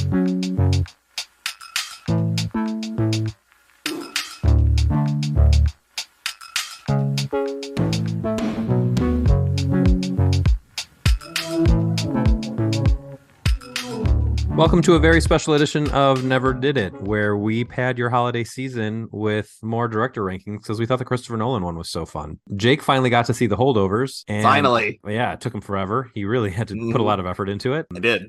Welcome to a very special edition of Never Did It, where we pad your holiday season with more director rankings because we thought the Christopher Nolan one was so fun. Jake finally got to see The Holdovers. And finally. Yeah, it took him forever. He really had to put a lot of effort into it. I did.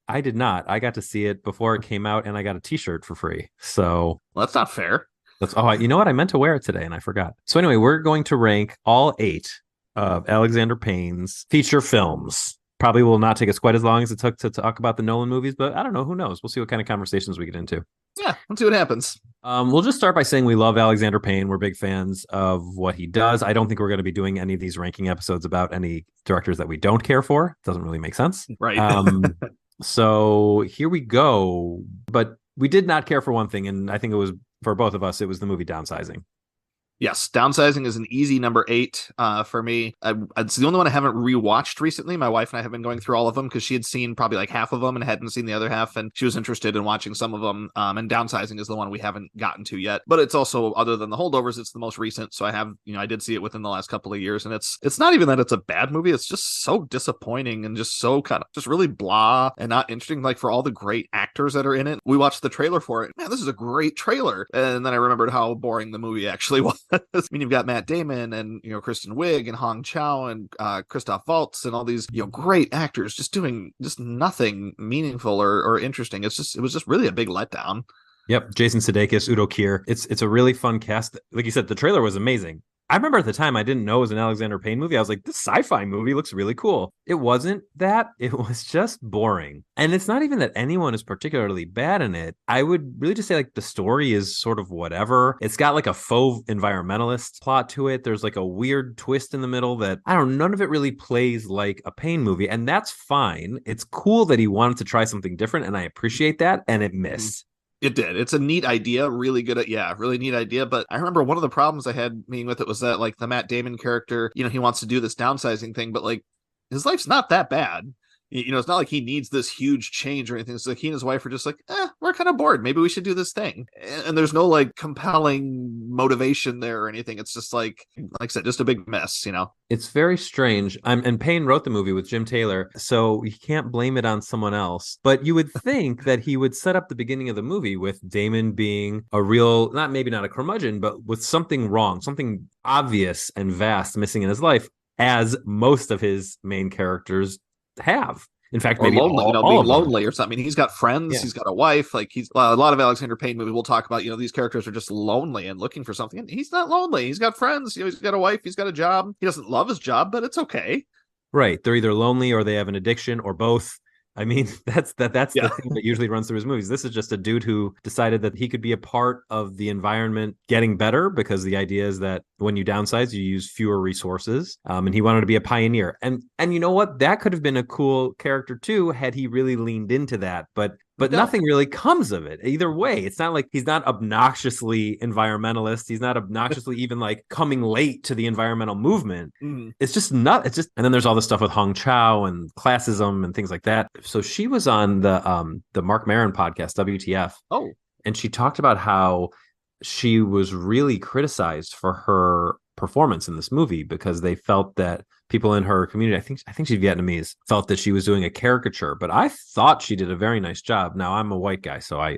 I did not. I got to see it before it came out, and I got a t-shirt for free. So well, that's not fair. You know what? I meant to wear it today, and I forgot. So anyway, we're going to rank all 8 of Alexander Payne's feature films. Probably will not take us quite as long as it took to talk about the Nolan movies, but I don't know. Who knows? We'll see what kind of conversations we get into. Yeah, let's see what happens. We'll just start by saying we love Alexander Payne. We're big fans of what he does. I don't think we're going to be doing any of these ranking episodes about any directors that we don't care for. It doesn't really make sense. Right. So here we go. But we did not care for one thing, and I think it was for both of us, it was the movie Downsizing. Yes, Downsizing is an easy number 8 for me. It's the only one I haven't rewatched recently. My wife and I have been going through all of them because she had seen probably like half of them and hadn't seen the other half, and she was interested in watching some of them. And Downsizing is the one we haven't gotten to yet. But it's also, other than The Holdovers, it's the most recent. So I did see it within the last couple of years, and it's not even that it's a bad movie. It's just so disappointing and just so kind of just really blah and not interesting. Like, for all the great actors that are in it, we watched the trailer for it. Man, this is a great trailer. And then I remembered how boring the movie actually was. I mean, you've got Matt Damon and, Kristen Wiig and Hong Chow and Christoph Waltz and all these, great actors just doing just nothing meaningful or interesting. It was just really a big letdown. Yep. Jason Sudeikis, Udo Kier. It's a really fun cast. Like you said, the trailer was amazing. I remember at the time I didn't know it was an Alexander Payne movie. I was like, this sci-fi movie looks really cool. It wasn't that. It was just boring. And it's not even that anyone is particularly bad in it. I would really just say, like, the story is sort of whatever. It's got like a faux environmentalist plot to it. There's like a weird twist in the middle that, I don't know, none of it really plays like a Payne movie. And that's fine. It's cool that he wanted to try something different, and I appreciate that. And it missed. It did. It's a neat idea, really neat idea. But I remember one of the problems I had meeting with it was that, like, the Matt Damon character, he wants to do this downsizing thing, but like, his life's not that bad. It's not like he needs this huge change or anything. It's like he and his wife are just like, we're kind of bored. Maybe we should do this thing. And there's no like compelling motivation there or anything. It's just like I said, just a big mess, It's very strange. And Payne wrote the movie with Jim Taylor, so you can't blame it on someone else. But you would think that he would set up the beginning of the movie with Damon being a real, maybe not a curmudgeon, but with something wrong, something obvious and vast missing in his life, as most of his main characters have. In fact, maybe lonely, all being lonely or something. I mean, he's got friends, yeah. He's got a wife. Like, he's a lot of Alexander Payne movies we'll talk about. These characters are just lonely and looking for something. And he's not lonely. He's got friends. He's got a wife. He's got a job. He doesn't love his job, but it's okay. Right. They're either lonely or they have an addiction or both. I mean, that's the thing that usually runs through his movies. This is just a dude who decided that he could be a part of the environment getting better, because the idea is that when you downsize, you use fewer resources. And he wanted to be a pioneer. And you know what? That could have been a cool character too, had he really leaned into that. But nothing really comes of it either way. It's not like he's not obnoxiously environmentalist. He's not obnoxiously even like coming late to the environmental movement. It's just not. It's just. And then there's all this stuff with Hong Chow and classism and things like that. So she was on the Mark Maron podcast, WTF. Oh, and she talked about how she was really criticized for her performance in this movie because they felt that people in her community, I think she's Vietnamese, felt that she was doing a caricature. But I thought she did a very nice job. Now, I'm a white guy, so I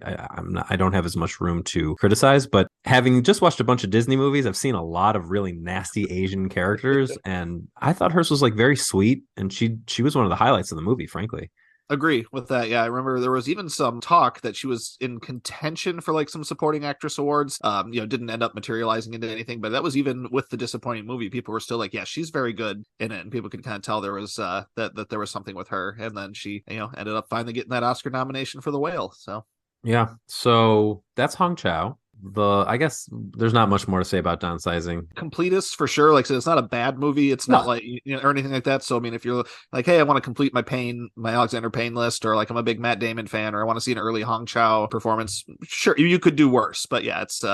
don't have as much room to criticize. But having just watched a bunch of Disney movies, I've seen a lot of really nasty Asian characters, and I thought hers was like very sweet, and she was one of the highlights of the movie, frankly. Agree with that. Yeah, I remember there was even some talk that she was in contention for like some supporting actress awards. Didn't end up materializing into anything, but that was even with the disappointing movie. People were still like, yeah, she's very good in it, and people could kind of tell there was that there was something with her. And then she, ended up finally getting that Oscar nomination for The Whale. So yeah, so that's Hong Chow. I guess there's not much more to say about Downsizing. Completist for sure. Like I said, it's not a bad movie. It's not like or anything like that. So I mean, if you're like, hey, I want to complete my Alexander Payne list, or like I'm a big Matt Damon fan, or I want to see an early Hong Chow performance, sure, you could do worse. But yeah, it's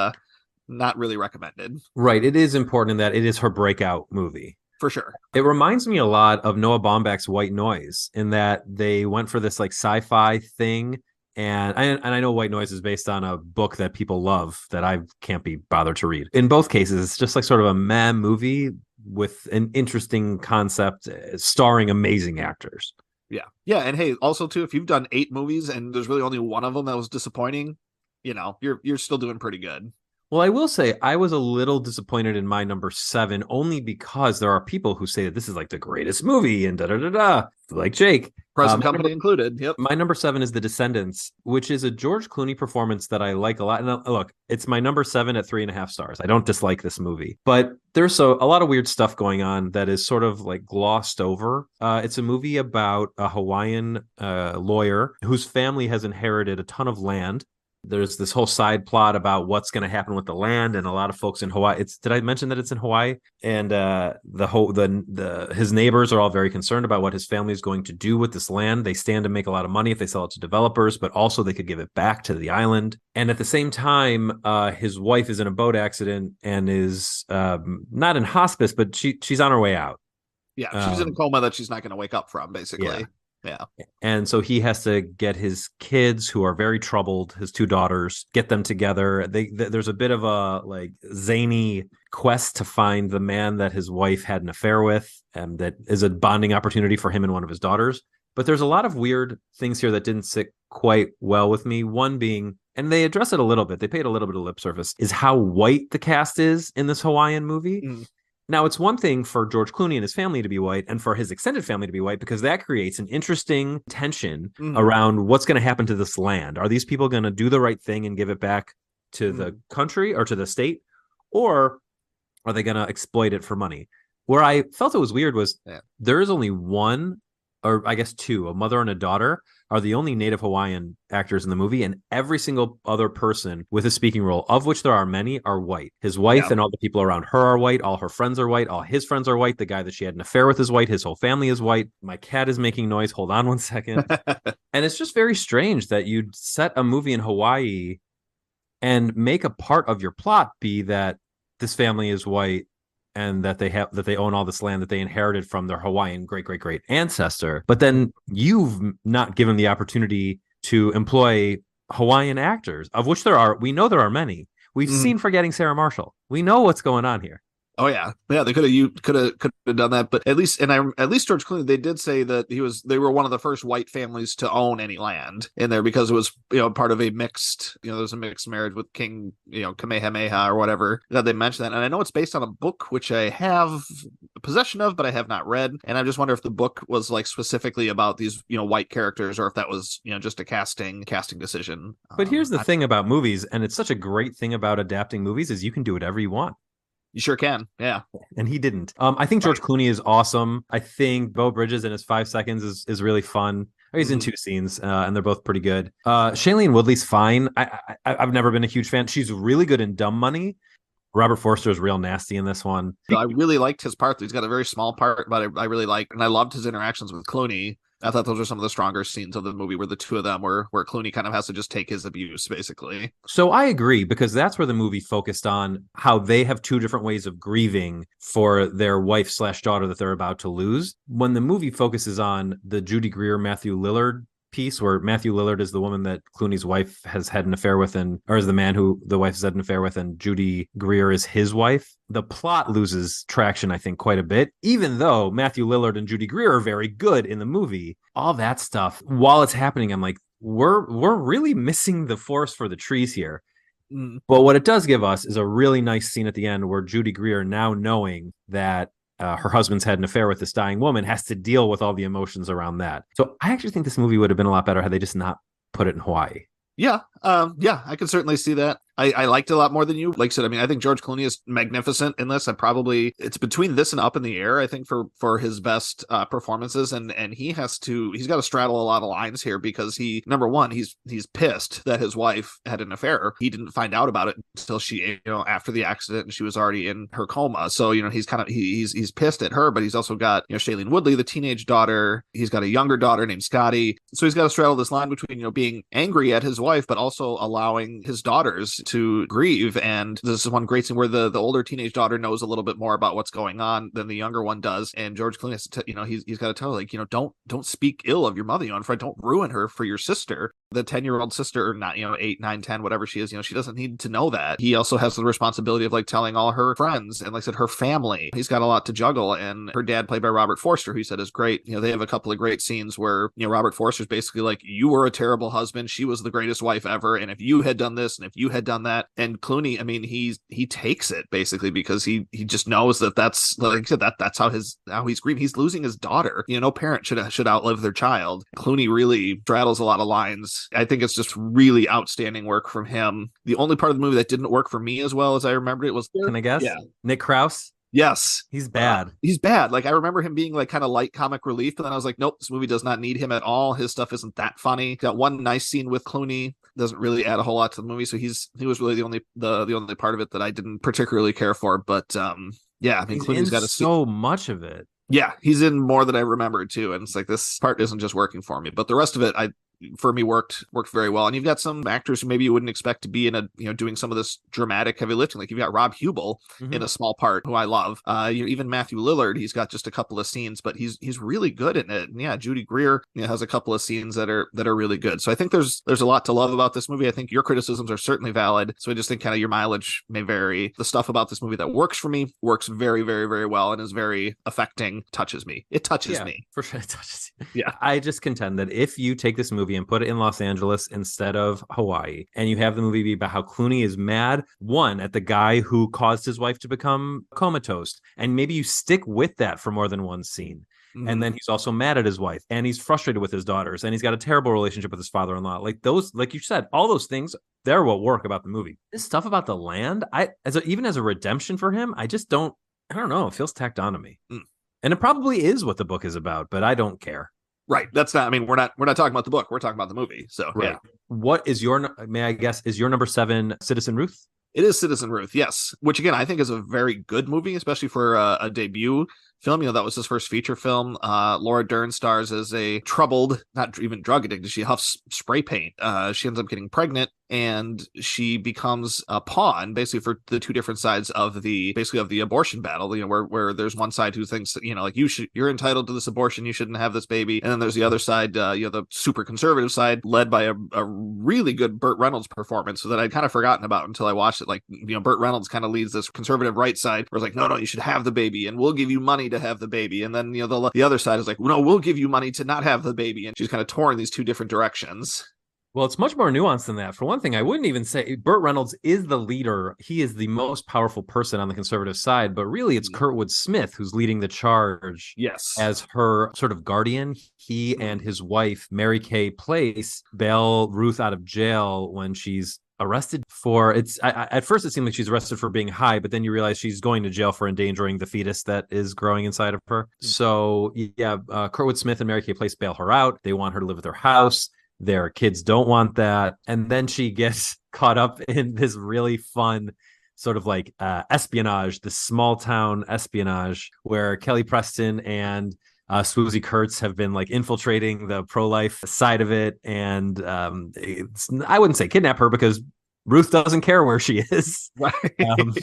not really recommended. Right. It is important in that it is her breakout movie. For sure. It reminds me a lot of Noah Baumbach's White Noise, in that they went for this like sci-fi thing And I know White Noise is based on a book that people love that I can't be bothered to read. In both cases, it's just like sort of a meh movie with an interesting concept, starring amazing actors. Yeah. Yeah. And hey, also too, if you've done 8 movies and there's really only one of them that was disappointing, you're still doing pretty good. Well, I will say I was a little disappointed in my number 7, only because there are people who say that this is like the greatest movie and da da da da, like Jake. Present company included. Yep. My number 7 is The Descendants, which is a George Clooney performance that I like a lot. And look, it's my number 7 at 3.5 stars. I don't dislike this movie, but there's a lot of weird stuff going on that is sort of like glossed over. It's a movie about a Hawaiian lawyer whose family has inherited a ton of land. There's this whole side plot about what's going to happen with the land, and a lot of folks in Hawaii. Did I mention that it's in Hawaii? And his neighbors are all very concerned about what his family is going to do with this land. They stand to make a lot of money if they sell it to developers, but also they could give it back to the island. And at the same time, his wife is in a boat accident and is not in hospice, but she's on her way out. Yeah, she's in a coma that she's not going to wake up from, basically. Yeah. And so he has to get his kids, who are very troubled, his 2 daughters, get them together. There's a bit of a like zany quest to find the man that his wife had an affair with, and that is a bonding opportunity for him and one of his daughters. But there's a lot of weird things here that didn't sit quite well with me. One being, and they address it a little bit, they paid a little bit of lip service, is how white the cast is in this Hawaiian movie. Mm. Now, it's one thing for George Clooney and his family to be white and for his extended family to be white, because that creates an interesting tension around what's going to happen to this land. Are these people going to do the right thing and give it back to the country or to the state? Or are they going to exploit it for money? Where I felt it was weird was there is only one, or I guess 2, a mother and a daughter, are the only native Hawaiian actors in the movie, and every single other person with a speaking role, of which there are many, are white. His wife and all the people around her are white. All her friends are white. All his friends are white. The guy that she had an affair with is white. His whole family is white. My cat is making noise. Hold on one second. And it's just very strange that you'd set a movie in Hawaii and make a part of your plot be that this family is white and that they own all this land that they inherited from their Hawaiian great ancestor. But then you've not given the opportunity to employ Hawaiian actors, of which we know there are many. We've seen Forgetting Sarah Marshall. We know what's going on here. Oh yeah. They could have done that, but at least George Clooney, they did say that they were one of the first white families to own any land in there, because it was part of a mixed, there's a mixed marriage with King Kamehameha or whatever, that they mentioned that. And I know it's based on a book which I have possession of, but I have not read, and I just wonder if the book was like specifically about these white characters, or if that was just a casting decision. But here's the thing about movies, and it's such a great thing about adapting movies, is you can do whatever you want. You sure can. Yeah. And he didn't. I think George Clooney is awesome. I think Beau Bridges in his 5 seconds is really fun. He's in 2 scenes, and they're both pretty good. Shailene Woodley's fine. I've never been a huge fan. She's really good in Dumb Money. Robert Forster is real nasty in this one. I really liked his part. He's got a very small part, but I really like, and I loved his interactions with Clooney. I thought those are some of the stronger scenes of the movie, where the 2 of them where Clooney kind of has to just take his abuse, basically. So I agree, because that's where the movie focused on how they have 2 different ways of grieving for their wife/daughter that they're about to lose. When the movie focuses on the Judy Greer, Matthew Lillard piece, where Matthew Lillard is the woman that Clooney's wife has had an affair with, or is the man who the wife has had an affair with, and Judy Greer is his wife, the plot loses traction, I think, quite a bit, even though Matthew Lillard and Judy Greer are very good in the movie. All that stuff, while it's happening, I'm like, we're really missing the forest for the trees here. But what it does give us is a really nice scene at the end, where Judy Greer, now knowing that her husband's had an affair with this dying woman, has to deal with all the emotions around that. So I actually think this movie would have been a lot better had they just not put it in Hawaii. Yeah, I can certainly see that. I liked it a lot more than you. Like I said, I mean, I think George Clooney is magnificent in this. It's between this and Up in the Air, I think, for his best performances, and he's got to straddle a lot of lines here, because number one, he's pissed that his wife had an affair. He didn't find out about it until she, after the accident, and she was already in her coma. So he's pissed at her, but he's also got Shailene Woodley, the teenage daughter. He's got a younger daughter named Scotty. So he's got to straddle this line between being angry at his wife, but also also allowing his daughters to grieve. And this is one great scene where the older teenage daughter knows a little bit more about what's going on than the younger one does. And George Clooney has to, he's got to tell her, like, don't speak ill of your mother, and Fred, don't ruin her for your sister. The 10-year-old sister, or not, 8, 9, 10, whatever she is, she doesn't need to know that. He also has the responsibility of like telling all her friends and, like I said, her family. He's got a lot to juggle. And her dad, played by Robert Forster, who he said is great. They have a couple of great scenes where, Robert Forster's basically like, you were a terrible husband. She was the greatest wife ever. And if you had done this and if you had done that. And Clooney, I mean, he takes it basically because he just knows that that's, like I said, that's how he's grieving. He's losing his daughter. No parent should outlive their child. Clooney really straddles a lot of lines. I think it's just really outstanding work from him. The only part of the movie that didn't work for me as well as I remembered it was, can I guess? Yeah, Nick Krause. Yes. He's bad. He's bad. Like, I remember him being like kind of light comic relief, but then I was like, nope, this movie does not need him at all. His stuff isn't that funny. Got one nice scene with Clooney, doesn't really add a whole lot to the movie. So he was really the only part of it that I didn't particularly care for. But yeah, I mean, Clooney's got so much of it. Yeah, he's in more than I remembered too. And it's like, this part isn't just working for me, but the rest of it, for me, worked very well. And you've got some actors who maybe you wouldn't expect to be in doing some of this dramatic heavy lifting. Like, you've got Rob Hubel in a small part, who I love. Even Matthew Lillard, he's got just a couple of scenes, but he's really good in it. And yeah, Judy Greer has a couple of scenes that are really good. So I think there's a lot to love about this movie. I think your criticisms are certainly valid. So I just think kind of your mileage may vary. The stuff about this movie that works for me works very, very, very well and is very affecting. Touches me. It touches me. For sure, it touches you. Yeah. I just contend that if you take this movie and put it in Los Angeles instead of Hawaii, and you have the movie be about how Clooney is mad, one, at the guy who caused his wife to become comatose, and maybe you stick with that for more than one scene. And then he's also mad at his wife, and he's frustrated with his daughters, and he's got a terrible relationship with his father-in-law. Like those, like you said, all those things, they're what work about the movie. This stuff about the land, even as a redemption for him, I don't know. It feels tacked on to me. And it probably is what the book is about, but I don't care. Right. That's not, I mean, we're not talking about the book. We're talking about the movie. So, right. Yeah. What is may I guess, is your number 7 Citizen Ruth? It is Citizen Ruth, yes. Which, again, I think is a very good movie, especially for a debut film. That was his first feature film. Laura Dern stars as a troubled, not even drug addicted. She huffs spray paint. She ends up getting pregnant, and she becomes a pawn, basically, for the two different sides of the abortion battle. Where there's one side who thinks that, like, you're entitled to this abortion, you shouldn't have this baby, and then there's the other side, the super conservative side, led by a really good Burt Reynolds performance, so that I'd kind of forgotten about until I watched it. Like, Burt Reynolds kind of leads this conservative right side, where it's like, no, you should have the baby, and we'll give you money to have the baby. And then, the other side is like, no, we'll give you money to not have the baby. And she's kind of torn these two different directions. Well, it's much more nuanced than that. For one thing, I wouldn't even say Burt Reynolds is the leader. He is the most powerful person on the conservative side, but really it's Kurtwood Smith who's leading the charge. Yes. As her sort of guardian. He and his wife, Mary Kay Place, bail Ruth out of jail when she's arrested for at first it seemed like she's arrested for being high, but then you realize she's going to jail for endangering the fetus that is growing inside of her. So yeah, Kurtwood Smith and Mary Kay Place bail her out. They want her to live at their house. Their kids don't want that. And then she gets caught up in this really fun sort of like espionage, this small town espionage where Kelly Preston and Swoosie Kurtz have been like infiltrating the pro-life side of it. And I wouldn't say kidnap her, because Ruth doesn't care where she is. Right.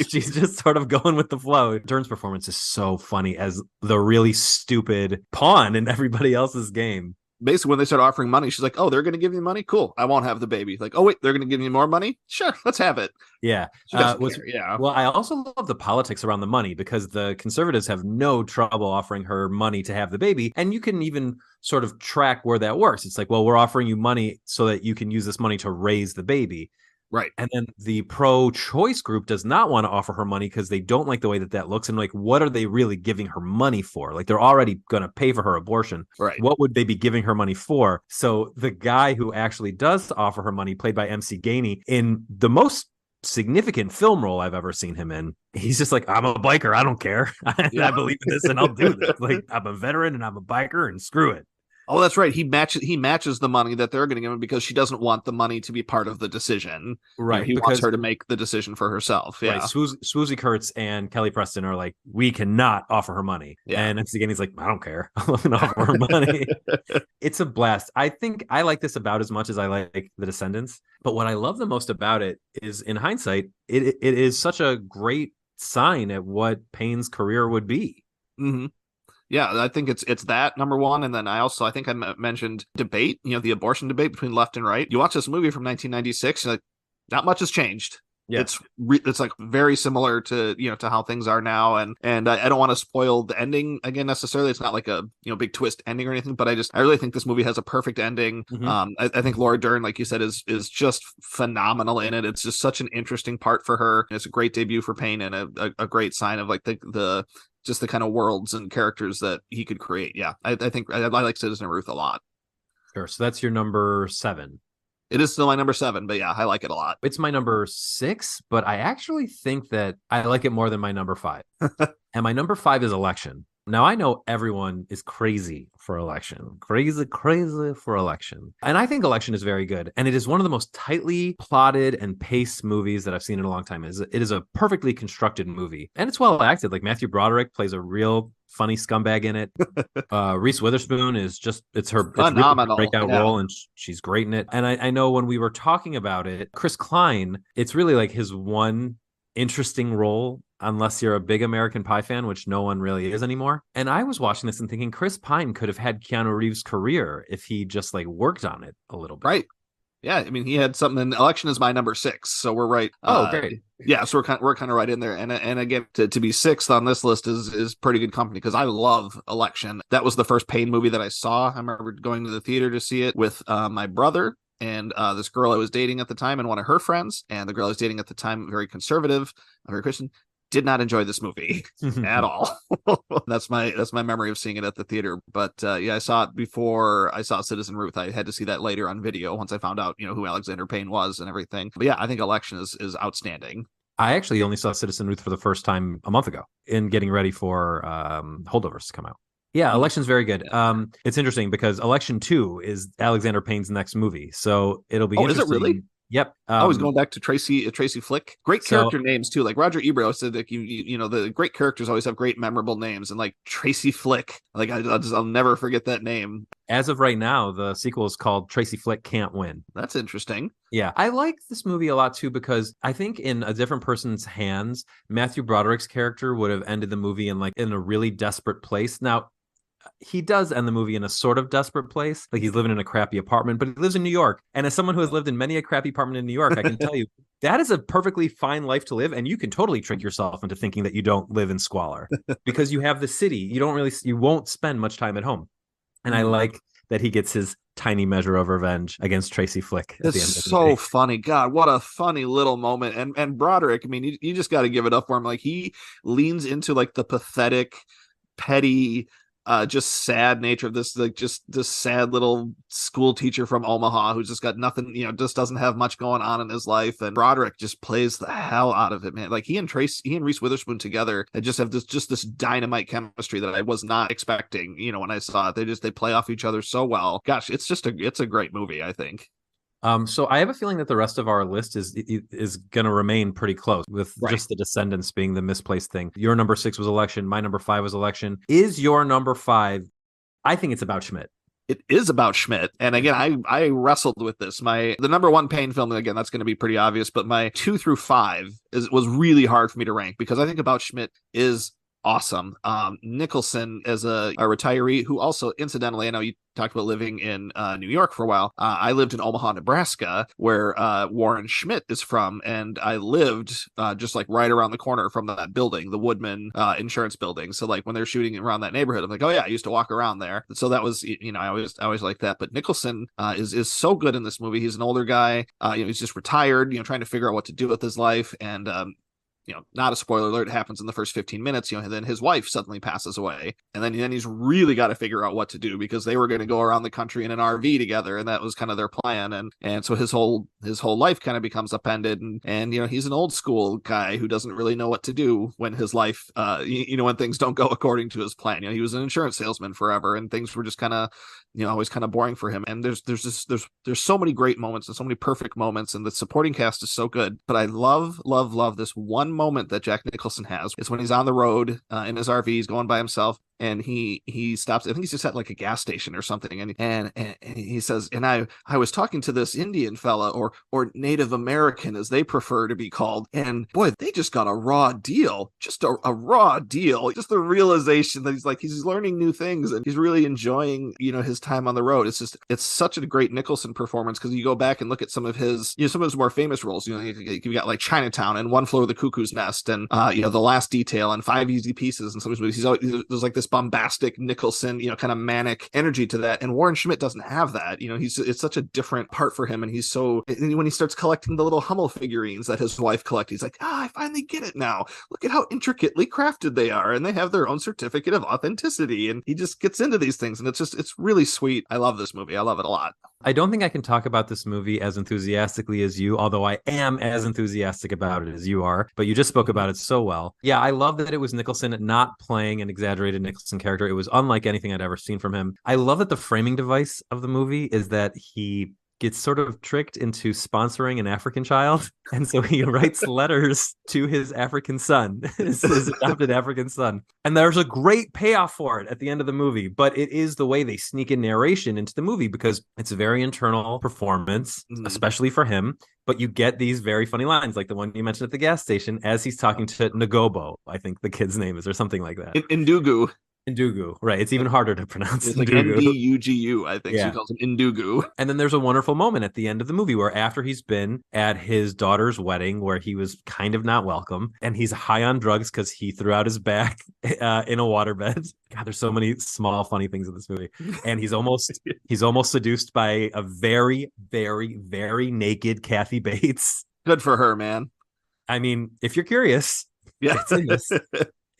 She's just sort of going with the flow. Dern's performance is so funny as the really stupid pawn in everybody else's game. Basically, when they start offering money, she's like, oh, they're going to give you money? Cool. I won't have the baby. Like, oh, wait, they're going to give you more money? Sure, let's have it. Yeah. Yeah. Well, I also love the politics around the money, because the conservatives have no trouble offering her money to have the baby. And you can even sort of track where that works. It's like, well, we're offering you money so that you can use this money to raise the baby. Right. And then the pro-choice group does not want to offer her money because they don't like the way that looks. And like, what are they really giving her money for? Like, they're already going to pay for her abortion. Right. What would they be giving her money for? So the guy who actually does offer her money, played by MC Gainey, in the most significant film role I've ever seen him in, he's just like, I'm a biker. I don't care. I believe in this and I'll do this. Like, I'm a veteran and I'm a biker and screw it. Oh, that's right. He matches the money that they're going to give him because she doesn't want the money to be part of the decision. Right, He wants because her to make the decision for herself. right, Yeah. Swoozie Kurtz and Kelly Preston are like, we cannot offer her money. Yeah. And it's again, he's like, I don't care. I'm gonna offer her money. It's a blast. I think I like this about as much as I like The Descendants. But what I love the most about it is, in hindsight, it is such a great sign at what Payne's career would be. Mm-hmm. Yeah, I think it's that number one, and then I think I mentioned debate. The abortion debate between left and right. You watch this movie from 1996, and like, not much has changed. Yeah. It's like very similar to to how things are now, and I don't want to spoil the ending again necessarily. It's not like a big twist ending or anything, but I really think this movie has a perfect ending. Mm-hmm. I think Laura Dern, like you said, is just phenomenal in it. It's just such an interesting part for her. It's a great debut for Payne and a great sign of like the just the kind of worlds and characters that he could create. Yeah, I think I like Citizen Ruth a lot. Sure. So that's your number 7. It is still my number 7, but yeah, I like it a lot. It's my number 6, but I actually think that I like it more than my number 5. And my number 5 is Election. Now, I know everyone is crazy for Election. Crazy for Election. And I think Election is very good. And it is one of the most tightly plotted and paced movies that I've seen in a long time. It is a perfectly constructed movie. And it's well acted. Like, Matthew Broderick plays a real funny scumbag in it. Reese Witherspoon is it's Phenomenal. Really breakout role, and she's great in it. And I know when we were talking about it, Chris Klein, it's really like his one interesting role, unless you're a big American Pie fan, which no one really is anymore. And I was watching this and thinking Chris Pine could have had Keanu Reeves' career if he just like worked on it a little bit. Right. Yeah, I mean, he had something. In Election is my number 6, so we're right. Oh, great. Yeah, so we're kind of right in there. And again, to be 6th on this list is pretty good company because I love Election. That was the first Payne movie that I saw. I remember going to the theater to see it with my brother and this girl I was dating at the time and one of her friends. And the girl I was dating at the time, very conservative, very Christian. Did not enjoy this movie at all. That's my memory of seeing it at the theater. But yeah, I saw it before I saw Citizen Ruth. I had to see that later on video once I found out who Alexander Payne was and everything. But yeah, I think Election is outstanding. I actually only saw Citizen Ruth for the first time a month ago in getting ready for Holdovers to come out. Yeah, Election's very good. It's interesting because Election 2 is Alexander Payne's next movie, so it'll be interesting. Is it really? Yep. I was going back to Tracy Flick. Great character names too. Like Roger Ebert said that the great characters always have great memorable names, and like Tracy Flick, like I'll never forget that name. As of right now, the sequel is called Tracy Flick Can't Win. That's interesting. Yeah, I like this movie a lot too because I think in a different person's hands, Matthew Broderick's character would have ended the movie in a really desperate place. Now, he does end the movie in a sort of desperate place. Like he's living in a crappy apartment, but he lives in New York. And as someone who has lived in many a crappy apartment in New York, I can tell you that is a perfectly fine life to live. And you can totally trick yourself into thinking that you don't live in squalor because you have the city. You won't spend much time at home. And I like that he gets his tiny measure of revenge against Tracy Flick. It's so funny. God, what a funny little moment. And Broderick, I mean, you just got to give it up for him. Like he leans into like the pathetic, petty, just sad nature of this, like just this sad little school teacher from Omaha who's just got nothing, just doesn't have much going on in his life. And Broderick just plays the hell out of it, man. Like he and Reese Witherspoon together, they just have this dynamite chemistry that I was not expecting. When I saw it, they play off each other so well. Gosh, it's a great movie, I think. So I have a feeling that the rest of our list is going to remain pretty close with just The Descendants being the misplaced thing. Your number 6 was Election. My number 5 was Election. Is your number 5? I think it's about Schmidt. It is about Schmidt. And again, I wrestled with this. The number 1 Payne film, again, that's going to be pretty obvious, but my 2 through 5 was really hard for me to rank because I think About Schmidt is awesome. Nicholson as a retiree who also, incidentally, I know you talked about living in New York for a while. I lived in Omaha, Nebraska, where Warren Schmidt is from, and I lived just like right around the corner from that building, the Woodman Insurance Building. So like when they're shooting around that neighborhood, I'm like, oh yeah, I used to walk around there. So that was, I always like that. But Nicholson is so good in this movie. He's an older guy. He's just retired, trying to figure out what to do with his life, and not a spoiler alert, it happens in the first 15 minutes, and then his wife suddenly passes away. And then he's really got to figure out what to do, because they were going to go around the country in an RV together, and that was kind of their plan. And so his whole life kind of becomes upended. And he's an old school guy who doesn't really know what to do when his life, when things don't go according to his plan. He was an insurance salesman forever, and things were just kind of, always kind of boring for him. And there's so many great moments and so many perfect moments, and the supporting cast is so good. But I love this one moment that Jack Nicholson has. It's when he's on the road in his RV, he's going by himself, and he stops. I think he's just at like a gas station or something, and he says, and I was talking to this Indian fella, or Native American as they prefer to be called, and boy, they just got a raw deal, just a raw deal. Just the realization that he's learning new things, and he's really enjoying his time on the road. It's such a great Nicholson performance, because you go back and look at some of his more famous roles. You got like Chinatown and One Flew Over the Cuckoo's Nest, and The Last Detail and Five Easy Pieces, and some of his movies. There's like this bombastic Nicholson, kind of manic energy to that. And Warren Schmidt doesn't have that. It's such a different part for him. And when he starts collecting the little Hummel figurines that his wife collected, he's like, I finally get it now. Look at how intricately crafted they are. And they have their own certificate of authenticity. And he just gets into these things. And it's really sweet. I love this movie. I love it a lot. I don't think I can talk about this movie as enthusiastically as you, although I am as enthusiastic about it as you are, but you just spoke about it so well. Yeah, I love that it was Nicholson not playing an exaggerated Nicholson character. It was unlike anything I'd ever seen from him. I love that the framing device of the movie is that he gets sort of tricked into sponsoring an African child. And so he writes letters to his African son, his adopted African son. And there's a great payoff for it at the end of the movie. But it is the way they sneak in narration into the movie, because it's a very internal performance, especially for him. But you get these very funny lines, like the one you mentioned at the gas station, as he's talking to Ngobo, I think the kid's name is, or something like that. Ndugu. Ndugu, right. It's even harder to pronounce. It's like Ndugu, I think. Yeah. She calls him Ndugu. And then there's a wonderful moment at the end of the movie where, after he's been at his daughter's wedding, where he was kind of not welcome, and he's high on drugs because he threw out his back in a waterbed. God, there's so many small funny things in this movie. And he's almost seduced by a very, very, very naked Kathy Bates. Good for her, man. I mean, if you're curious, yeah, it's in this.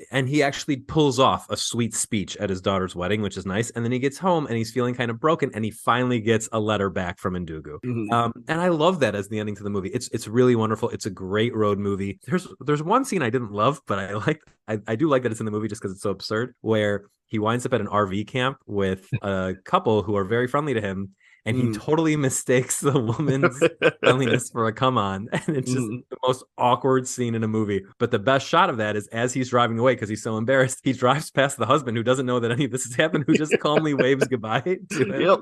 And he actually pulls off a sweet speech at his daughter's wedding, which is nice. And then he gets home and he's feeling kind of broken, and he finally gets a letter back from Ndugu. Mm-hmm. And I love that as the ending to the movie. It's really wonderful. It's a great road movie. There's one scene I didn't love, but I do like that it's in the movie just because it's so absurd, where he winds up at an RV camp with a couple who are very friendly to him. And he totally mistakes the woman's friendliness for a come on. And it's just the most awkward scene in a movie. But the best shot of that is as he's driving away, because he's so embarrassed, he drives past the husband, who doesn't know that any of this has happened, who just calmly waves goodbye to him. Yep.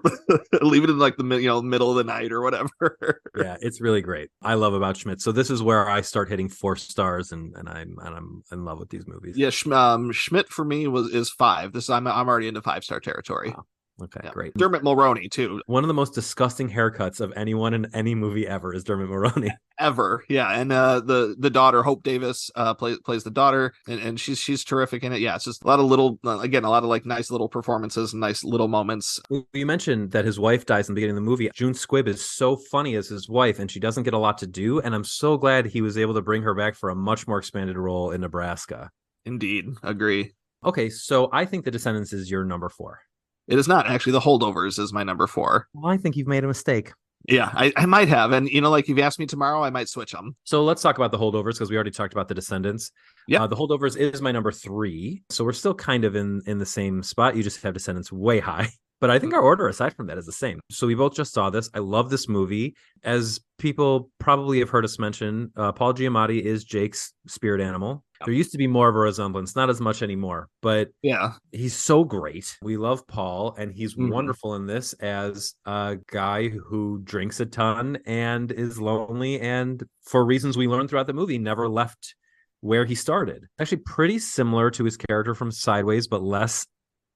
Leave it in like the middle of the night or whatever. Yeah, it's really great. I love about Schmidt. So this is where I start hitting 4 stars, and I'm in love with these movies. Yeah, Schmidt for me is 5. I'm already into 5-star territory. Wow. Okay, great. Dermot Mulroney, too. One of the most disgusting haircuts of anyone in any movie ever is Dermot Mulroney. Ever, yeah. And the daughter, Hope Davis, plays the daughter, and she's terrific in it. Yeah, it's just a lot of like nice little performances and nice little moments. You mentioned that his wife dies in the beginning of the movie. June Squibb is so funny as his wife, and she doesn't get a lot to do. And I'm so glad he was able to bring her back for a much more expanded role in Nebraska. Indeed, agree. Okay, so I think The Descendants is your number 4. It is not. Actually, The Holdovers is my number 4. Well, I think you've made a mistake. Yeah, I might have. And, like, if you ask me tomorrow, I might switch them. So let's talk about The Holdovers, because we already talked about The Descendants. Yeah, The Holdovers is my number 3. So we're still kind of in the same spot. You just have Descendants way high. But I think our order, aside from that, is the same. So we both just saw this. I love this movie. As people probably have heard us mention, Paul Giamatti is Jake's spirit animal. There used to be more of a resemblance, not as much anymore, but yeah, he's so great. We love Paul, and he's wonderful in this as a guy who drinks a ton and is lonely, and for reasons we learn throughout the movie, never left where he started. Actually, pretty similar to his character from Sideways, but less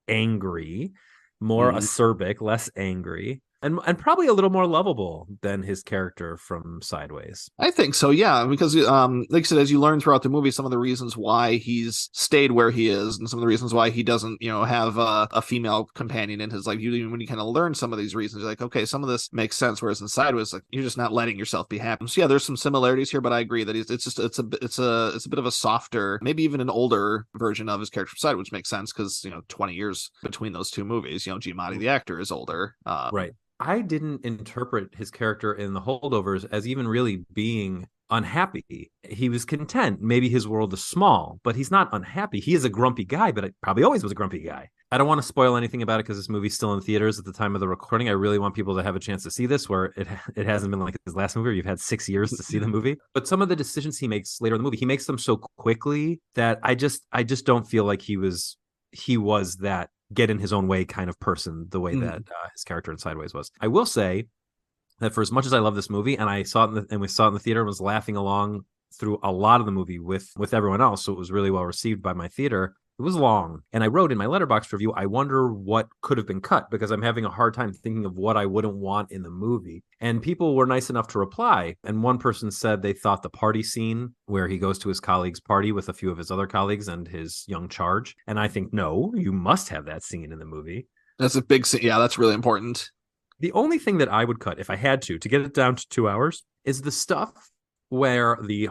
angry, more acerbic, less angry. and probably a little more lovable than his character from Sideways. I think so, yeah, because like I said, as you learn throughout the movie, some of the reasons why he's stayed where he is, and some of the reasons why he doesn't, have a female companion in his life. When you kind of learn some of these reasons, you're like, okay, some of this makes sense. Whereas in Sideways, like you're just not letting yourself be happy. So yeah, there's some similarities here, but I agree that it's a bit of a softer, maybe even an older version of his character from Sideways, which makes sense because 20 years between those two movies. Giamatti the actor is older, right. I didn't interpret his character in The Holdovers as even really being unhappy. He was content. Maybe his world is small, but he's not unhappy. He is a grumpy guy, but it probably always was a grumpy guy. I don't want to spoil anything about it because this movie's still in theaters at the time of the recording. I really want people to have a chance to see this, where it hasn't been like his last movie where you've had 6 years to see the movie. But some of the decisions he makes later in the movie, he makes them so quickly that I just don't feel like he was that get in his own way kind of person the way that his character in Sideways was. I will say that for as much as I love this movie, and we saw it in the theater and was laughing along through a lot of the movie with everyone else, so it was really well received by my theater. It was long, and I wrote in my Letterboxd review, I wonder what could have been cut, because I'm having a hard time thinking of what I wouldn't want in the movie. And people were nice enough to reply, and one person said they thought the party scene where he goes to his colleague's party with a few of his other colleagues and his young charge, and I think, no, you must have that scene in the movie. That's a big scene. Yeah, that's really important. The only thing that I would cut, if I had to get it down to 2 hours, is the stuff where the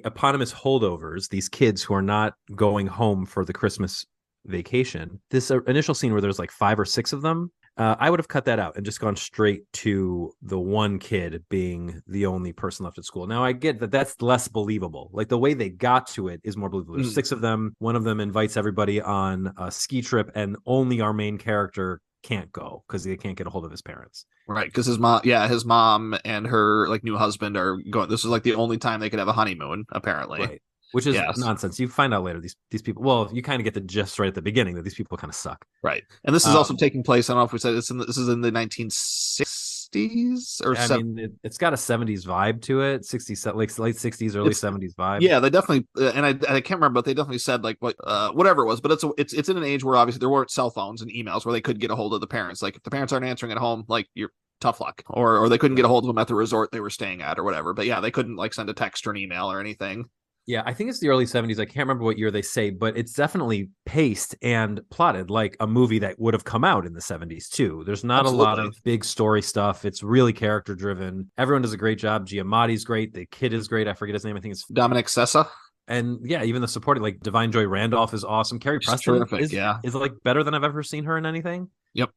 eponymous holdovers, these kids who are not going home for the Christmas vacation, this initial scene where there's like 5 or 6 of them, I would have cut that out and just gone straight to the one kid being the only person left at school. Now, I get that that's less believable. Like the way they got to it is more believable. There's 6 of them. One of them invites everybody on a ski trip, and only our main character can't go because they can't get a hold of his parents. Right, because his mom and her like new husband are going. This is like the only time they could have a honeymoon, apparently. Right. Which is nonsense. You find out later these people. Well, you kind of get the gist right at the beginning that these people kind of suck. Right, and this is also taking place. I don't know if we said this is in the 1960s or. I mean, it's got a 70s vibe to it. 60s, like late 60s, early 70s vibe. Yeah, they definitely. And I can't remember, but they definitely said like whatever it was. But it's in an age where obviously there weren't cell phones and emails where they could get a hold of the parents. Like if the parents aren't answering at home, like you're tough luck, or they couldn't get a hold of them at the resort they were staying at or whatever. But yeah, they couldn't like send a text or an email or anything. Yeah, I think it's the early 70s. I can't remember what year they say, but it's definitely paced and plotted like a movie that would have come out in the 70s too. There's not a lot of big story stuff. It's really character driven. Everyone does a great job. Giamatti's great. The kid is great. I forget his name. I think it's Dominic Sessa. And yeah, even the supporting, like Divine Joy Randolph is awesome. Carrie Preston is like better than I've ever seen her in anything. Yep.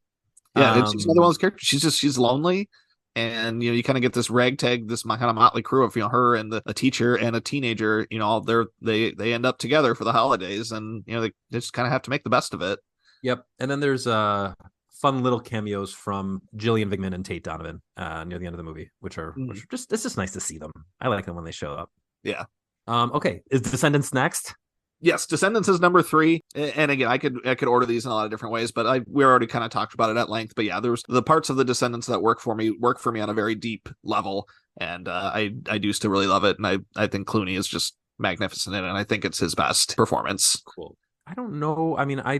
Yeah, it's another one of those characters. She's lonely. And you kind of get this ragtag, this kind of motley crew of her and a teacher and a teenager. They end up together for the holidays, and they just kind of have to make the best of it. Yep. And then there's fun little cameos from Gillian Vigman and Tate Donovan near the end of the movie, which are just it's just nice to see them. I like them when they show up. Yeah. Okay. Is Descendants next? Yes, Descendants is number 3, and again, I could order these in a lot of different ways, but we already kind of talked about it at length. But yeah, there's the parts of the Descendants that work for me on a very deep level, and I do still really love it, and I think Clooney is just magnificent in it, and I think it's his best performance. Cool. I don't know. I mean, I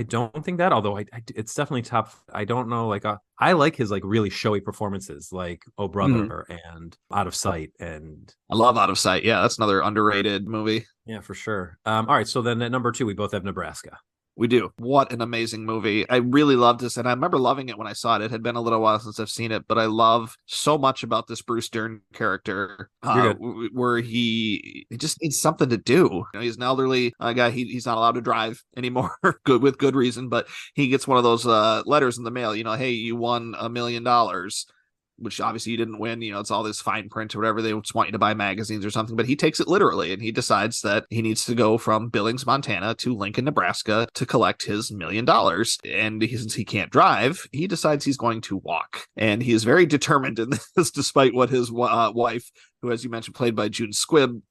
don't think that, although it's definitely top. I don't know. Like, I like his like really showy performances, like Oh Brother and Out of Sight, and I love Out of Sight. Yeah, that's another underrated movie. Yeah, for sure. All right, so then at number 2, we both have Nebraska. We do. What an amazing movie. I really loved this, and I remember loving it when I saw it. It had been a little while since I've seen it, but I love so much about this Bruce Dern character, where he just needs something to do. He's an elderly guy. He's not allowed to drive anymore, with good reason, but he gets one of those letters in the mail, hey, you won $1 million. Which obviously you didn't win, it's all this fine print or whatever. They just want you to buy magazines or something, but he takes it literally, and he decides that he needs to go from Billings, Montana to Lincoln, Nebraska to collect his $1 million. And since he can't drive, he decides he's going to walk. And he is very determined in this, despite what his wife, who, as you mentioned, played by June Squibb,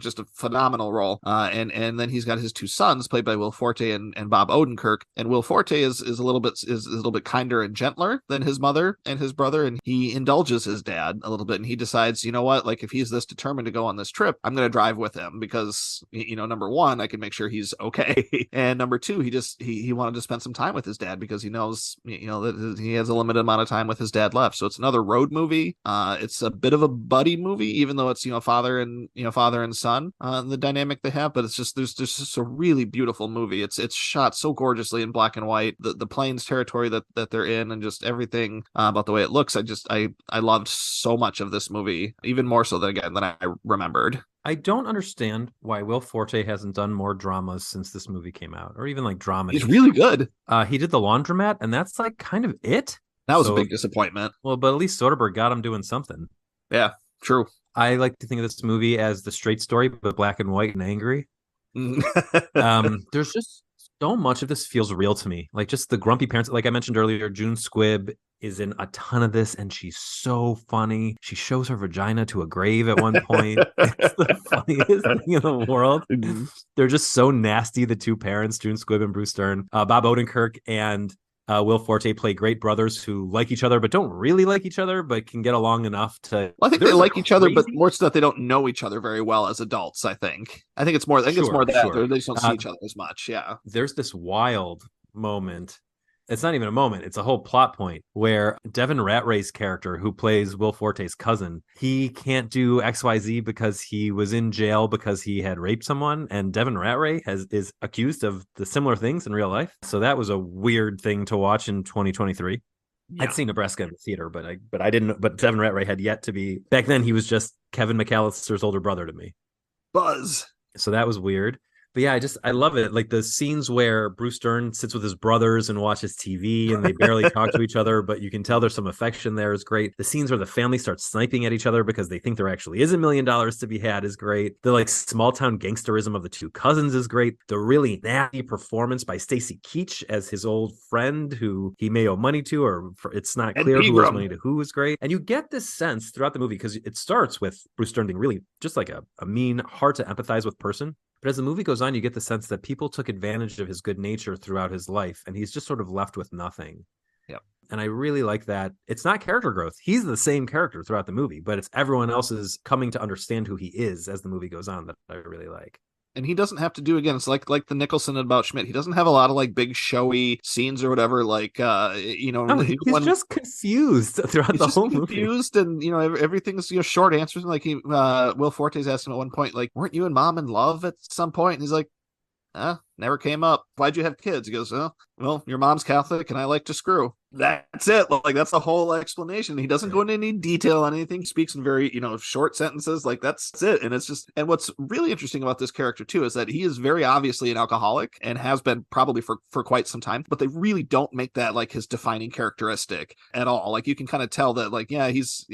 just a phenomenal role. And then he's got his two sons played by Will Forte and Bob Odenkirk. And Will Forte is a little bit kinder and gentler than his mother and his brother, and he indulges his dad a little bit, and he decides, you know what, like if he's this determined to go on this trip, I'm going to drive with him because, number one, I can make sure he's okay, and number two, he wanted to spend some time with his dad because he knows, that he has a limited amount of time with his dad left. So it's another road movie. It's a bit of a buddy movie, even though it's father and son, the dynamic they have, but it's just there's just a really beautiful movie. It's shot so gorgeously in black and white. The plains territory that they're in, and just everything about the way it looks. I loved so much of this movie, even more so than I remembered. I don't understand why Will Forte hasn't done more dramas since this movie came out, or even like drama. He's really good. He did The Laundromat, and that's like kind of it. That was a big disappointment. Well, but at least Soderbergh got him doing something. Yeah, true. I like to think of this movie as the straight story, but black and white and angry. There's just so much of this feels real to me. Like just the grumpy parents, like I mentioned earlier, June Squibb is in a ton of this, and she's so funny. She shows her vagina to a grave at one point. It's the funniest thing in the world. They're just so nasty, the two parents, June Squibb and Bruce Dern. Bob Odenkirk and Will Forte play great brothers who like each other, but don't really like each other, but can get along enough to. Well, I think they like each other, but more so that they don't know each other very well as adults. I think it's more. It's more that sure. They just don't see each other as much. Yeah. There's this wild moment. It's not even a moment. It's a whole plot point where Devin Ratray's character, who plays Will Forte's cousin, he can't do XYZ because he was in jail because he had raped someone. And Devin Ratray is accused of the similar things in real life. So that was a weird thing to watch in 2023. Yeah. I'd seen Nebraska in the theater, but I didn't. But Devin Ratray had yet to be. Back then, he was just Kevin McAllister's older brother to me. Buzz. So that was weird. But yeah, I love it. Like the scenes where Bruce Dern sits with his brothers and watches TV and they barely talk to each other, but you can tell there's some affection there is great. The scenes where the family starts sniping at each other because they think there actually is $1 million to be had is great. The like small town gangsterism of the two cousins is great. The really nasty performance by Stacy Keach as his old friend who he may owe money to, or it's not clear who owes money to who, is great. And you get this sense throughout the movie because it starts with Bruce Dern being really just like a mean, hard to empathize with person. But as the movie goes on, you get the sense that people took advantage of his good nature throughout his life, and he's just sort of left with nothing. Yep. And I really like that. It's not character growth. He's the same character throughout the movie, but it's everyone else's coming to understand who he is as the movie goes on that I really like. And he doesn't have to do, again, it's like the Nicholson about Schmidt. He doesn't have a lot of like big showy scenes or whatever. Like, he's just confused throughout the whole movie. Confused, and everything's short answers. Like Will Forte's asked him at one point, like, weren't you and mom in love at some point? And he's like, never came up. Why'd you have kids? He goes, well, your mom's Catholic and I like to screw. That's it. Like, that's the whole explanation. He doesn't go into any detail on anything. He speaks in very, short sentences. Like, that's it. And it's just, and what's really interesting about this character too is that he is very obviously an alcoholic and has been probably for quite some time, but they really don't make that like his defining characteristic at all. Like, you can kind of tell that, like, yeah, he's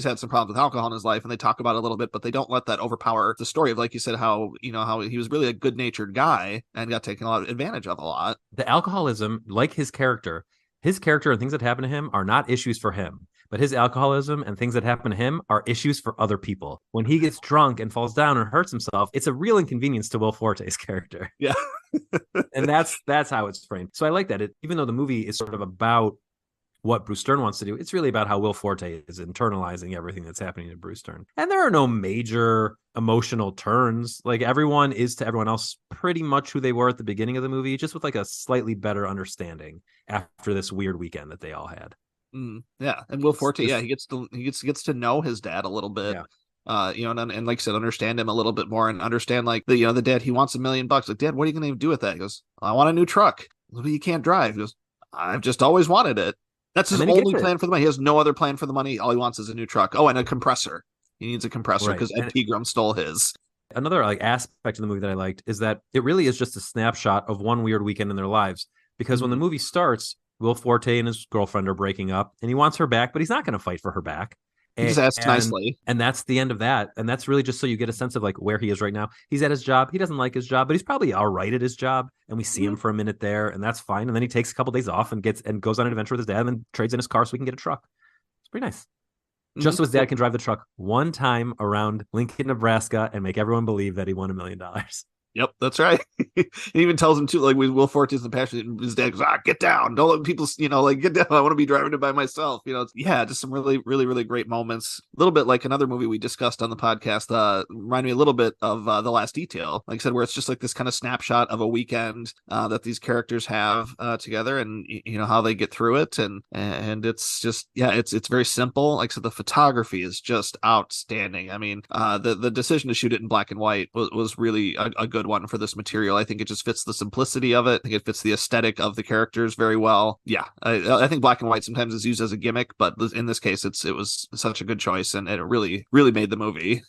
had some problems with alcohol in his life, and they talk about it a little bit, but they don't let that overpower the story of, like you said, how he was really a good-natured guy and got taken a lot of advantage of a lot. The alcoholism, like his character and things that happen to him are not issues for him, but his alcoholism and things that happen to him are issues for other people. When he gets drunk and falls down and hurts himself, it's a real inconvenience to Will Forte's character. Yeah. And that's how it's framed. So I like that. Even though the movie is sort of about what Bruce Dern wants to do, it's really about how Will Forte is internalizing everything that's happening to Bruce Dern. And there are no major emotional turns. Like, everyone is to everyone else pretty much who they were at the beginning of the movie, just with like a slightly better understanding after this weird weekend that they all had. Yeah. And Will Forte, he gets to know his dad a little bit. Yeah. And like I said, understand him a little bit more and understand like the dad, he wants $1 million. Like, Dad, what are you going to do with that? He goes, I want a new truck. Well, you can't drive. He goes, I've just always wanted it. That's his only plan for the money. He has no other plan for the money. All he wants is a new truck. Oh, and a compressor. He needs a compressor because Ed Pegram stole his. Another like aspect of the movie that I liked is that it really is just a snapshot of one weird weekend in their lives. Because when the movie starts, Will Forte and his girlfriend are breaking up, and he wants her back, but he's not going to fight for her back. He just asked nicely. And that's the end of that. And that's really just so you get a sense of like where he is right now. He's at his job. He doesn't like his job, but he's probably all right at his job. And we see him for a minute there, and that's fine. And then he takes a couple days off and goes on an adventure with his dad and then trades in his car so he can get a truck. It's pretty nice. just so his dad can drive the truck one time around Lincoln, Nebraska, and make everyone believe that he won $1 million. Yep, that's right. He even tells him too, like with Will Forte is the passionate, and his dad goes, get down. Don't let people, like get down. I want to be driving it by myself. Yeah, just some really, really, really great moments. A little bit like another movie we discussed on the podcast, remind me a little bit of The Last Detail. Like I said, where it's just like this kind of snapshot of a weekend that these characters have together, and how they get through it. And it's just, yeah, it's very simple. Like I said, the photography is just outstanding. I mean, the decision to shoot it in black and white was really a good one for this material. I think it just fits the simplicity of it. I think it fits the aesthetic of the characters very well. Yeah, I think black and white sometimes is used as a gimmick, but in this case, it was such a good choice, and it really, really made the movie.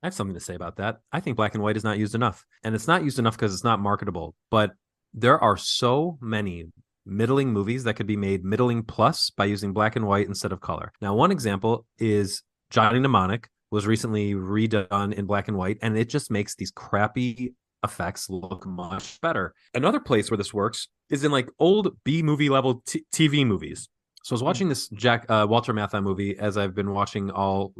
I have something to say about that. I think black and white is not used enough, and it's not used enough because it's not marketable. But there are so many middling movies that could be made middling plus by using black and white instead of color. Now, one example is Johnny Mnemonic was recently redone in black and white, and it just makes these crappy effects look much better. Another place where this works is in like old B movie level TV movies. So I was watching this Walter Matthau movie, as I've been watching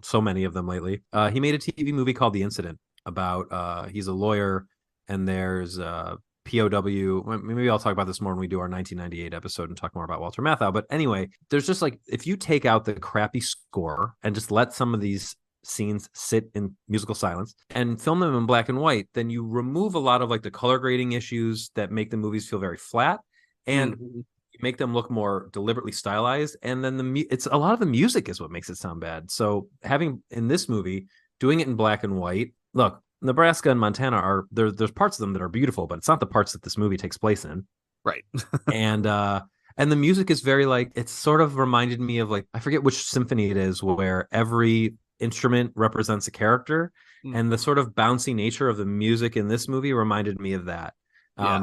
so many of them lately. He made a TV movie called The Incident about he's a lawyer, and there's POW. Maybe I'll talk about this more when we do our 1998 episode and talk more about Walter Matthau. But anyway, there's just like, if you take out the crappy score and just let some of these scenes sit in musical silence and film them in black and white, then you remove a lot of like the color grading issues that make the movies feel very flat, and make them look more deliberately stylized. And then it's a lot of the music is what makes it sound bad. So having in this movie, doing it in black and white, look, Nebraska and Montana there's parts of them that are beautiful, but it's not the parts that this movie takes place in. Right. And the music is very like, it sort of reminded me of like, I forget which symphony it is, where every instrument represents a character, and the sort of bouncy nature of the music in this movie reminded me of that.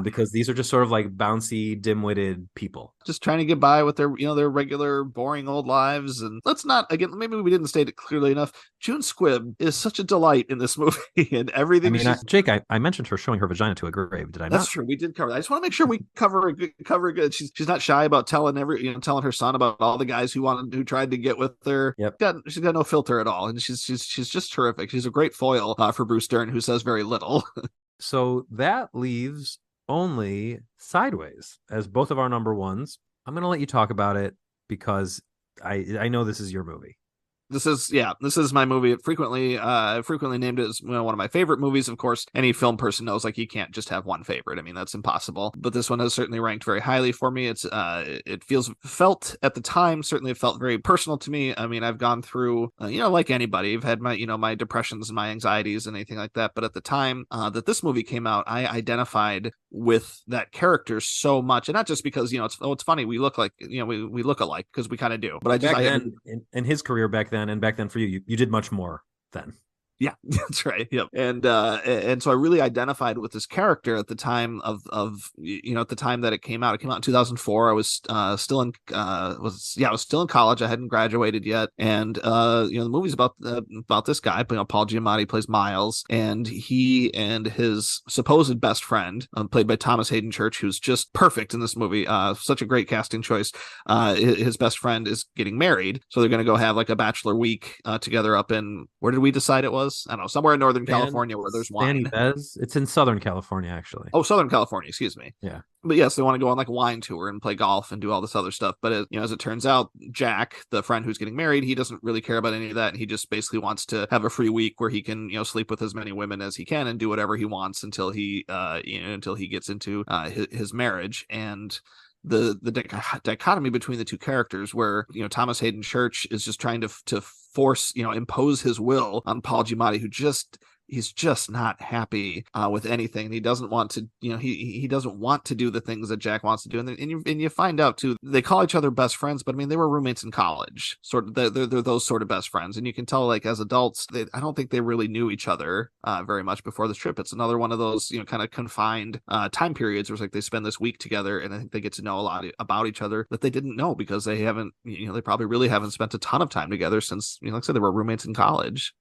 Because these are just sort of like bouncy, dim-witted people just trying to get by with their their regular boring old lives. And let's not, again, maybe we didn't state it clearly enough, June Squibb is such a delight in this movie and everything. I mean, Jake, I mentioned her showing her vagina to a grave, did I not? That's true, we did cover that. I just want to make sure we cover good. She's not shy about telling telling her son about all the guys who tried to get with her. Yep. She's got no filter at all, and she's just terrific. She's a great foil for Bruce Dern, who says very little. So that leaves only Sideways as both of our number ones. I'm going to let you talk about it because I know this is your movie. This is my movie. Frequently named it as one of my favorite movies. Of course, any film person knows like you can't just have one favorite. I mean, that's impossible. But this one has certainly ranked very highly for me. It felt at the time, certainly it felt very personal to me. I mean, I've gone through, like anybody, I've had my, my depressions and my anxieties and anything like that. But at the time that this movie came out, I identified with that character so much, and not just because it's funny we look like we look alike, because we kind of do. But in his career back then. And back then for you did much more then. Yeah, that's right. Yep. And so I really identified with this character at the time of at the time that it came out. It came out in 2004. I was still in college. I hadn't graduated yet. And the movie's about this guy. Paul Giamatti plays Miles, and he and his supposed best friend, played by Thomas Hayden Church, who's just perfect in this movie. Such a great casting choice. His best friend is getting married, so they're going to go have like a bachelor week together up in, where did we decide it was? I don't know, somewhere in Northern California where there's wine. It's in Southern California, actually. Oh, Southern California, excuse me. Yeah. But yes, they want to go on like a wine tour and play golf and do all this other stuff. But as it turns out, Jack, the friend who's getting married, he doesn't really care about any of that. And he just basically wants to have a free week where he can, sleep with as many women as he can and do whatever he wants until he gets into his marriage. And the dichotomy between the two characters, where Thomas Hayden Church is just trying to force impose his will on Paul Giamatti, who he's just not happy with anything. He doesn't want to, he doesn't want to do the things that Jack wants to do. And you find out too, they call each other best friends, but I mean, they were roommates in college. Sort of, they're those sort of best friends. And you can tell, like, as adults, I don't think they really knew each other very much before this trip. It's another one of those, kind of confined time periods where it's like they spend this week together, and I think they get to know a lot about each other that they didn't know, because they haven't, they probably really haven't spent a ton of time together since, like I said, they were roommates in college.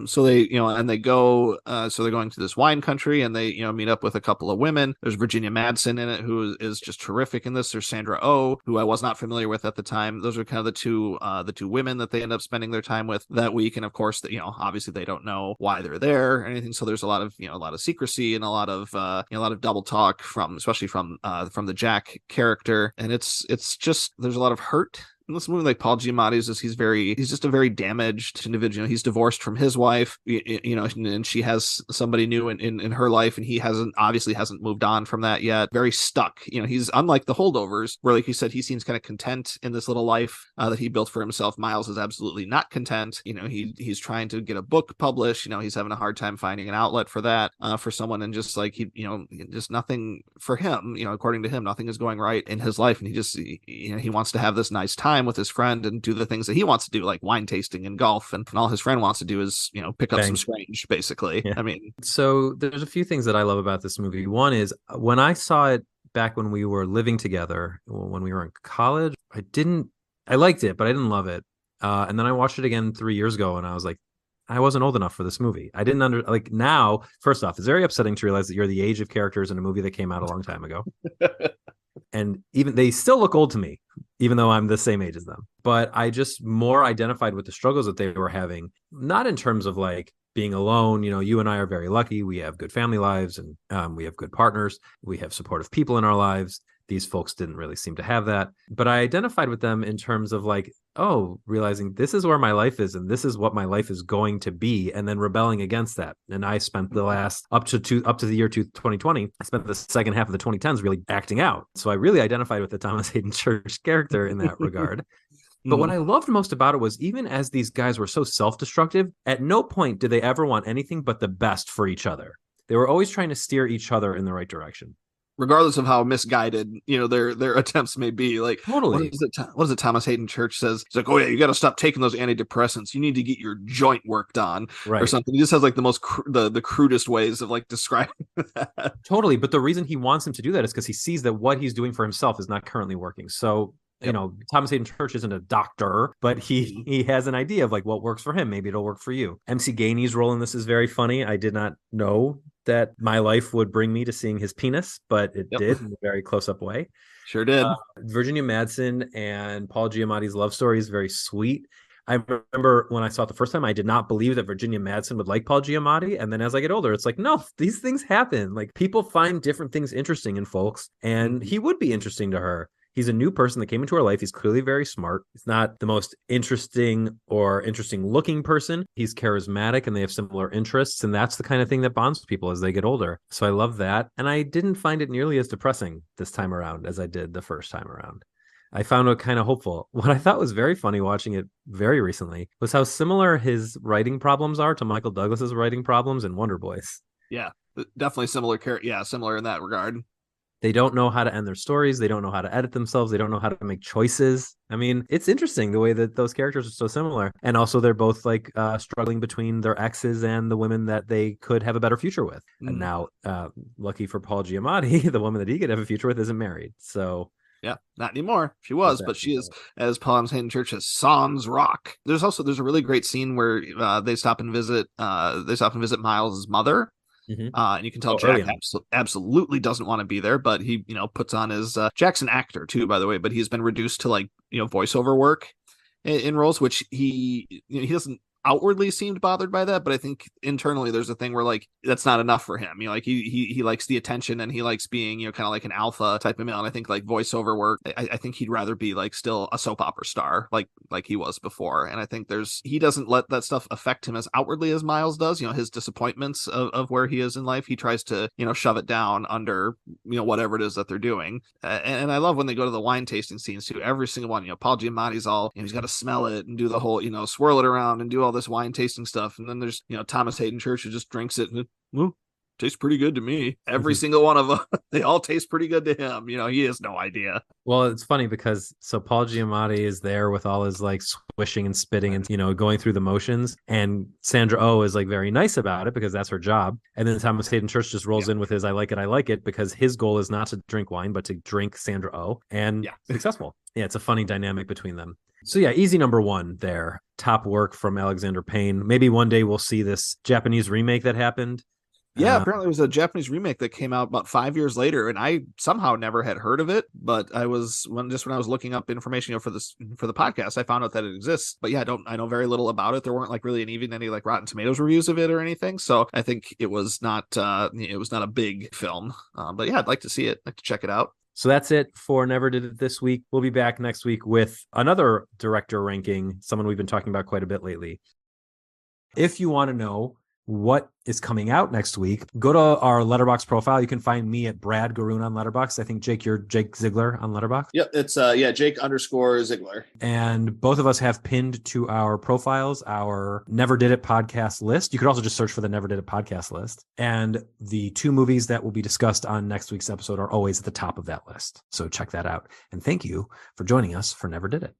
So they, and they go so they're going to this wine country, and they, meet up with a couple of women. There's Virginia Madsen in it, who is just terrific in this. There's Sandra Oh, who I was not familiar with at the time. Those are kind of the two women that they end up spending their time with that week. And of course, obviously they don't know why they're there or anything. So there's a lot of secrecy and a lot of double talk especially from the Jack character. And it's just, there's a lot of hurt in this movie. Like Paul Giamatti's he's just a very damaged individual. He's divorced from his wife, and she has somebody new in her life, and he obviously hasn't moved on from that yet. Very stuck. He's unlike the holdovers, where, like you said, he seems kind of content in this little life that he built for himself. Miles is absolutely not content. He's trying to get a book published. He's having a hard time finding an outlet for that, for someone, and just like just nothing for him. According to him, nothing is going right in his life, and he wants to have this nice time with his friend and do the things that he wants to do, like wine tasting and golf, and all his friend wants to do is pick up some strange, basically. Yeah. I mean, so there's a few things that I love about this movie. One is, when I saw it back when we were living together, when we were in college, I liked it, but I didn't love it, and then I watched it again 3 years ago, and I was like, I wasn't old enough for this movie. I didn't now, first off, it's very upsetting to realize that you're the age of characters in a movie that came out a long time ago. And even they still look old to me, even though I'm the same age as them. But I just more identified with the struggles that they were having, not in terms of like being alone. You and I are very lucky. We have good family lives, and we have good partners. We have supportive people in our lives. These folks didn't really seem to have that. But I identified with them in terms of like, realizing this is where my life is, and this is what my life is going to be, and then rebelling against that. And I spent the last up to the year 2020, I spent the second half of the 2010s really acting out. So I really identified with the Thomas Hayden Church character in that regard. But what I loved most about it was, even as these guys were so self-destructive, at no point did they ever want anything but the best for each other. They were always trying to steer each other in the right direction, regardless of how misguided their attempts may be. Like, totally. What is it Thomas Hayden Church says? He's like, oh yeah, you got to stop taking those antidepressants, you need to get your joint worked on, right, or something. He just has like the most the crudest ways of like describing that. Totally. But the reason he wants him to do that is because he sees that what he's doing for himself is not currently working. So Thomas Hayden Church isn't a doctor, but he has an idea of like what works for him. Maybe it'll work for you. MC Gainey's role in this is very funny. I did not know that my life would bring me to seeing his penis, but it did in a very close-up way. Sure did. Virginia Madsen and Paul Giamatti's love story is very sweet. I remember when I saw it the first time, I did not believe that Virginia Madsen would like Paul Giamatti. And then as I get older, it's like, no, these things happen. Like, people find different things interesting in folks, and he would be interesting to her. He's a new person that came into her life. He's clearly very smart. He's not the most interesting looking person. He's charismatic, and they have similar interests. And that's the kind of thing that bonds people as they get older. So I love that. And I didn't find it nearly as depressing this time around as I did the first time around. I found it kind of hopeful. What I thought was very funny watching it very recently was how similar his writing problems are to Michael Douglas's writing problems in Wonder Boys. Yeah, definitely similar. Similar in that regard. They don't know how to end their stories. They don't know how to edit themselves. They don't know how to make choices. I mean, it's interesting the way that those characters are so similar. And also they're both like struggling between their exes and the women that they could have a better future with. And now, lucky for Paul Giamatti, the woman that he could have a future with isn't married. So yeah, not anymore. She was, but she is, as Paul Hayden Church says, sans rock. There's a really great scene where they stop and visit Miles' mother. And you can tell Jack absolutely doesn't want to be there, but he, puts on his Jack's an actor too, by the way, but he's been reduced to like, voiceover work in roles, which he doesn't outwardly seemed bothered by that, but I think internally there's a thing where like that's not enough for him. Like he likes the attention, and he likes being kind of like an alpha type of male. And I think like voiceover work, I think he'd rather be like still a soap opera star like he was before. And I think he doesn't let that stuff affect him as outwardly as Miles does. His disappointments of where he is in life, he tries to shove it down under whatever it is that they're doing. And I love when they go to the wine tasting scenes too. Every single one, Paul Giamatti's all he's got to smell it and do the whole swirl it around and do all this wine tasting stuff, and then there's Thomas Hayden Church who just drinks it and tastes pretty good to me. Every single one of them, they all taste pretty good to him. He has no idea. Well, it's funny because Paul Giamatti is there with all his like swishing and spitting and going through the motions, and Sandra Oh is like very nice about it because that's her job, and then Thomas Hayden Church just rolls in with his I like it because his goal is not to drink wine but to drink Sandra Oh, and successful. Yeah, it's a funny dynamic between them. So yeah, easy number one there. top work from Alexander Payne. Maybe one day we'll see this Japanese remake that happened. Yeah, apparently it was a Japanese remake that came out about 5 years later, and I somehow never had heard of it. But I was when I was looking up information, for the podcast, I found out that it exists. But yeah, I know very little about it. There weren't like really even any like Rotten Tomatoes reviews of it or anything. So I think it was not a big film. But yeah, I'd like to see it. I'd like to check it out. So that's it for Never Did It this week. We'll be back next week with another director ranking, someone we've been talking about quite a bit lately. If you want to know what is coming out next week, go to our Letterboxd profile. You can find me at Brad Garoon on Letterboxd. I think, Jake, you're Jake Ziegler on Letterboxd. Yep, it's Jake_Ziegler. And both of us have pinned to our profiles our Never Did It podcast list. You could also just search for the Never Did It podcast list. And the 2 movies that will be discussed on next week's episode are always at the top of that list. So check that out. And thank you for joining us for Never Did It.